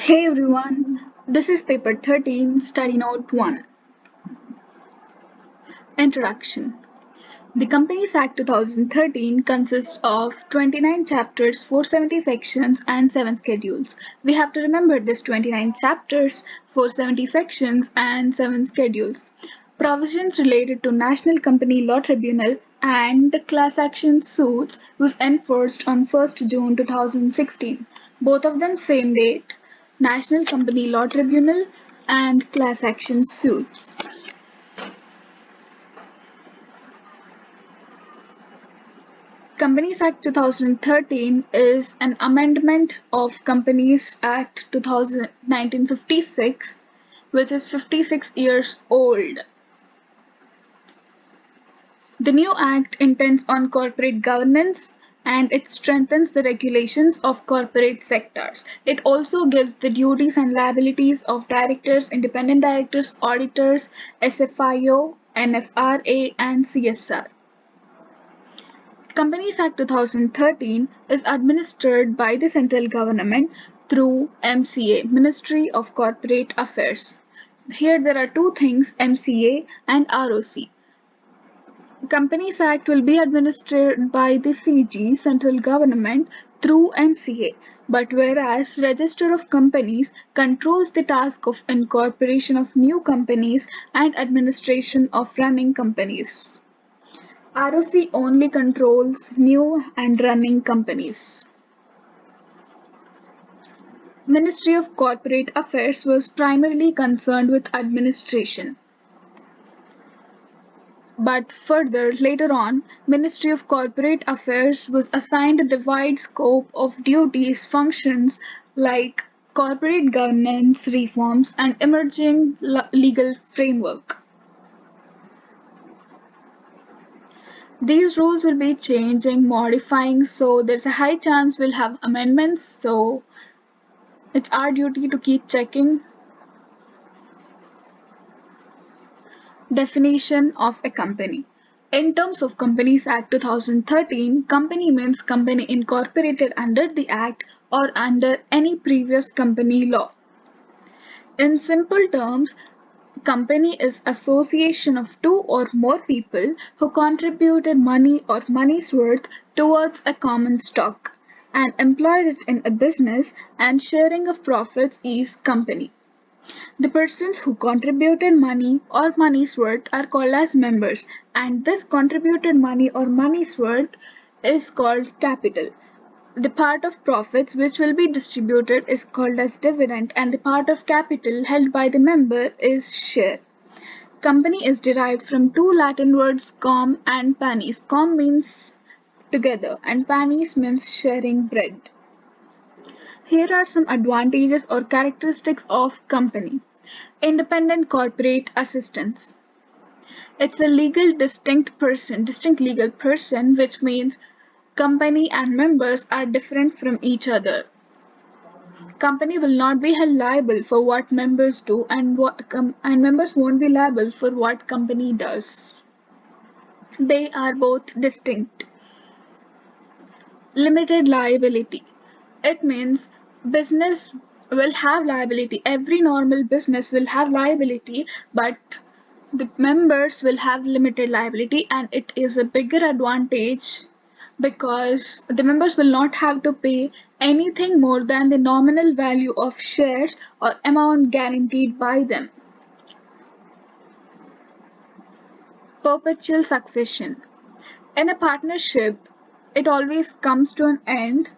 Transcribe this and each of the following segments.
Hey everyone, this is paper 13, study note 1. Introduction. The Companies Act 2013 consists of 29 chapters, 470 sections, and 7 schedules. We have to remember this 29 chapters, 470 sections, and 7 schedules. Provisions related to National Company Law Tribunal and the class action suits was enforced on 1st June 2016. Both of them same date, National Company Law Tribunal and class action suits. Companies Act 2013 is an amendment of Companies Act 1956, which is 56 years old. The new act intends on corporate governance and it strengthens the regulations of corporate sectors. It also gives the duties and liabilities of directors, independent directors, auditors, SFIO, NFRA, and CSR. Companies Act 2013 is administered by the central government through MCA, Ministry of Corporate Affairs. Here there are two things, MCA and ROC. Companies Act will be administered by the CG, central government, through MCA, but whereas Register of Companies controls the task of incorporation of new companies and administration of running companies. ROC only controls new and running companies. Ministry of Corporate Affairs was primarily concerned with administration. But further, later on, Ministry of Corporate Affairs was assigned the wide scope of duties, functions like corporate governance reforms and emerging legal framework. These rules will be changing, modifying, so there's a high chance we'll have amendments, so it's our duty to keep checking. Definition of a company. In terms of Companies Act 2013, company means company incorporated under the Act or under any previous company law. In simple terms, company is association of two or more people who contributed money or money's worth towards a common stock and employed it in a business, and sharing of profits is company. The persons who contributed money or money's worth are called as members, and this contributed money or money's worth is called capital. The part of profits which will be distributed is called as dividend, and the part of capital held by the member is share. Company is derived from two Latin words com and panis. Com means together and panis means sharing bread. Here are some advantages or characteristics of company. Independent corporate assistance. It's a distinct legal person, which means company and members are different from each other. Company will not be held liable for what members do, and members won't be liable for what company does. They are both distinct. Limited liability. It means business will have liability. Every normal business will have liability, but the members will have limited liability, and it is a bigger advantage because the members will not have to pay anything more than the nominal value of shares or amount guaranteed by them. Perpetual succession. In a partnership, it always comes to an end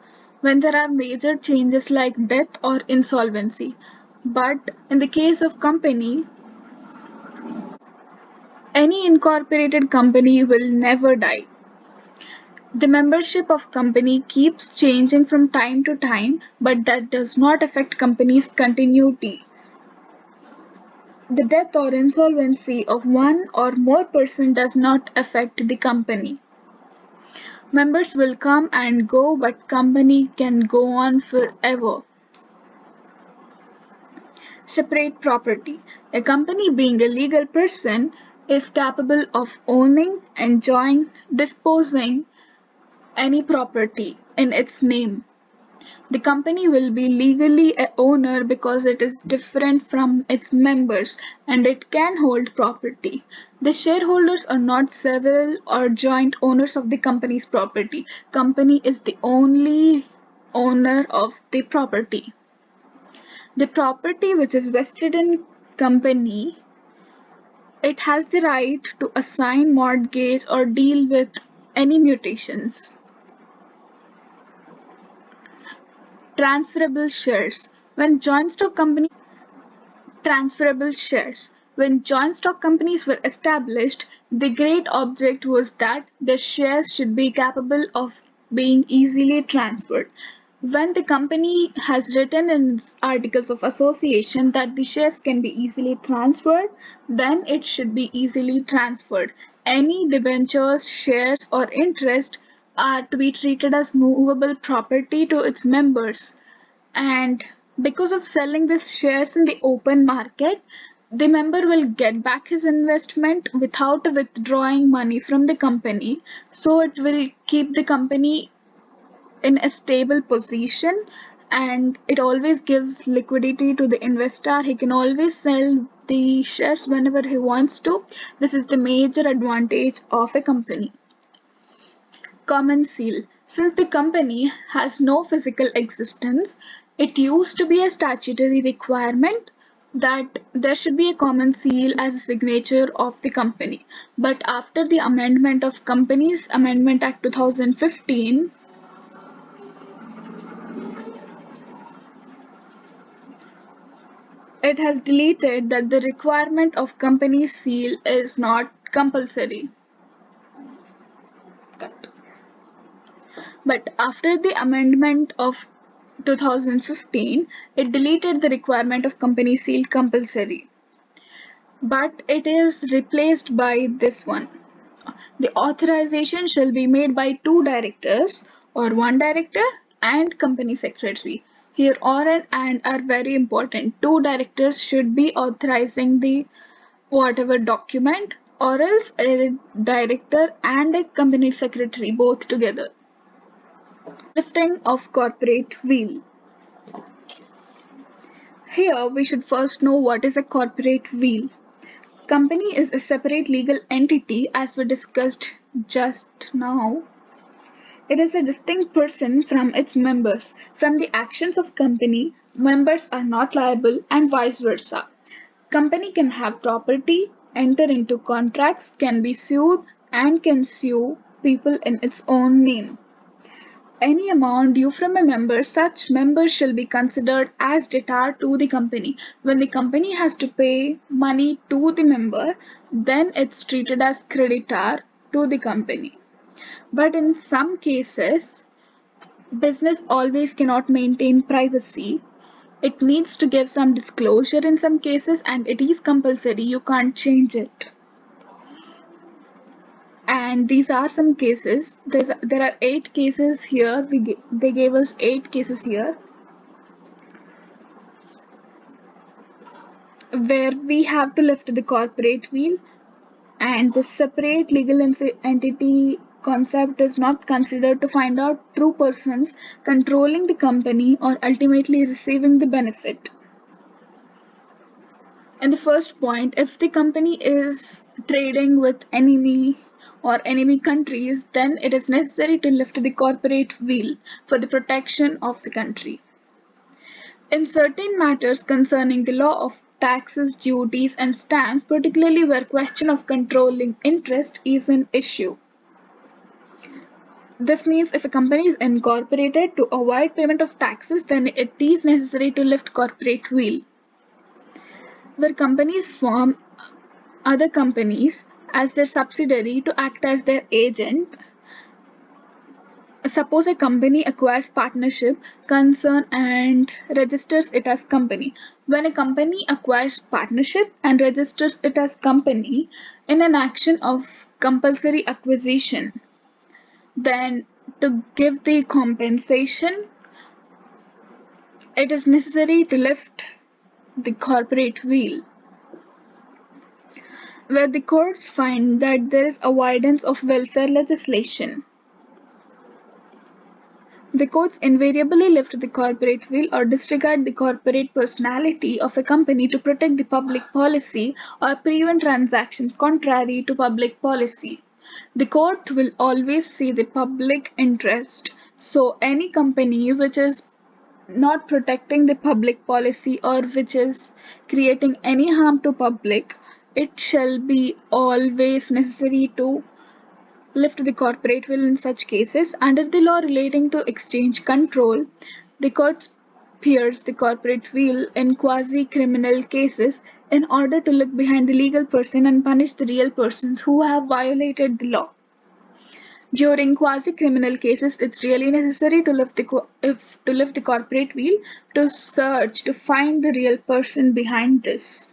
when there are major changes like death or insolvency. But in the case of company, any incorporated company will never die. The membership of company keeps changing from time to time, but that does not affect company's continuity. The death or insolvency of one or more person does not affect the company. Members will come and go, but company can go on forever. Separate property. A company being a legal person is capable of owning, enjoying, disposing any property in its name. The company will be legally a owner because it is different from its members and it can hold property. The shareholders are not several or joint owners of the company's property. Company is the only owner of the property. The property which is vested in company, it has the right to assign mortgage or deal with any mutations. Transferable shares. Transferable shares. When joint stock companies were established, the great object was that their shares should be capable of being easily transferred. When the company has written in its articles of association that the shares can be easily transferred, then it should be easily transferred. Any debentures, shares, or interest are to be treated as movable property to its members. And because of selling these shares in the open market, the member will get back his investment without withdrawing money from the company. So it will keep the company in a stable position and it always gives liquidity to the investor. He can always sell the shares whenever he wants to. This is the major advantage of a company. Common seal. Since the company has no physical existence, it used to be a statutory requirement that there should be a common seal as a signature of the company. But after the amendment of Companies Amendment Act 2015, it has deleted that the requirement of company seal is not compulsory. Cut. But after the amendment of 2015, it deleted the requirement of company seal compulsory. But it is replaced by this one. The authorization shall be made by two directors or one director and company secretary. Here or and are very important. Two directors should be authorizing the whatever document or else a director and a company secretary both together. Lifting of corporate wheel. Here we should first know what is a corporate wheel. Company is a separate legal entity as we discussed just now. It is a distinct person from its members. From the actions of company, members are not liable and vice versa. Company can have property, enter into contracts, can be sued and can sue people in its own name. Any amount due from a member, such member shall be considered as debtor to the company. When the company has to pay money to the member, then it's treated as creditor to the company. But in some cases, business always cannot maintain privacy. It needs to give some disclosure in some cases and it is compulsory, you can't change it. And these are some cases. There are 8 cases here. They gave us 8 cases here where we have to lift the corporate wheel and the separate legal entity concept is not considered to find out true persons controlling the company or ultimately receiving the benefit. In the first point, if the company is trading with enemy or enemy countries, then it is necessary to lift the corporate wheel for the protection of the country. In certain matters concerning the law of taxes, duties, and stamps, particularly where question of controlling interest is an issue. This means if a company is incorporated to avoid payment of taxes, then it is necessary to lift corporate wheel. Where companies form other companies as their subsidiary to act as their agent. Suppose a company acquires partnership concern and registers it as company. When a company acquires partnership and registers it as company in an action of compulsory acquisition, then to give the compensation, it is necessary to lift the corporate wheel. Where the courts find that there is avoidance of welfare legislation. The courts invariably lift the corporate veil or disregard the corporate personality of a company to protect the public policy or prevent transactions contrary to public policy. The court will always see the public interest. So any company which is not protecting the public policy or which is creating any harm to public, it shall be always necessary to lift the corporate will in such cases. Under the law relating to exchange control, the courts pierce the corporate wheel in quasi-criminal cases in order to look behind the legal person and punish the real persons who have violated the law. During quasi-criminal cases, it's really necessary to lift the corporate wheel to search to find the real person behind this.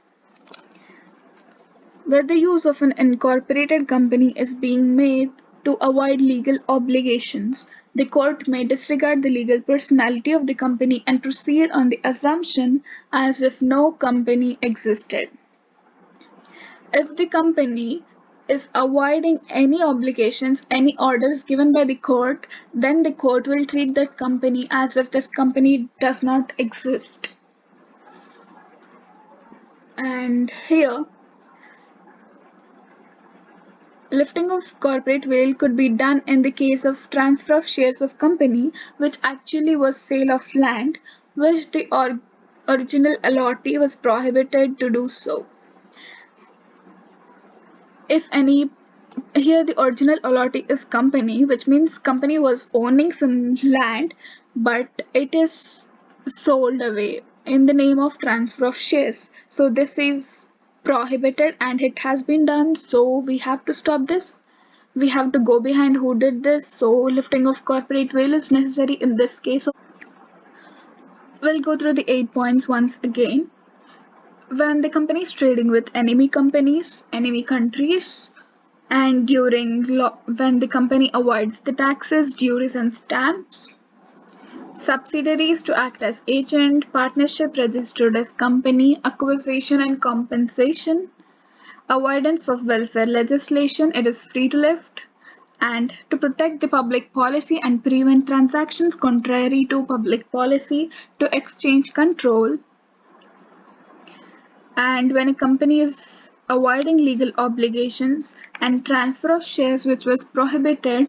Where the use of an incorporated company is being made to avoid legal obligations, the court may disregard the legal personality of the company and proceed on the assumption as if no company existed. If the company is avoiding any obligations, any orders given by the court, then the court will treat that company as if this company does not exist. And here, lifting of corporate veil could be done in the case of transfer of shares of company, which actually was sale of land, which the original allottee was prohibited to do so. If any, here the original allottee is company, which means company was owning some land, but it is sold away in the name of transfer of shares. So this is prohibited and it has been done, so we have to stop this. We have to go behind who did this, so lifting of corporate veil is necessary in this case. We'll go through the 8 points once again. When the company is trading with enemy companies, enemy countries, and when the company avoids the taxes, duties, and stamps, subsidiaries to act as agent, partnership registered as company, acquisition and compensation, avoidance of welfare legislation, it is free to lift, and to protect the public policy and prevent transactions contrary to public policy, to exchange control. And when a company is avoiding legal obligations and transfer of shares which was prohibited,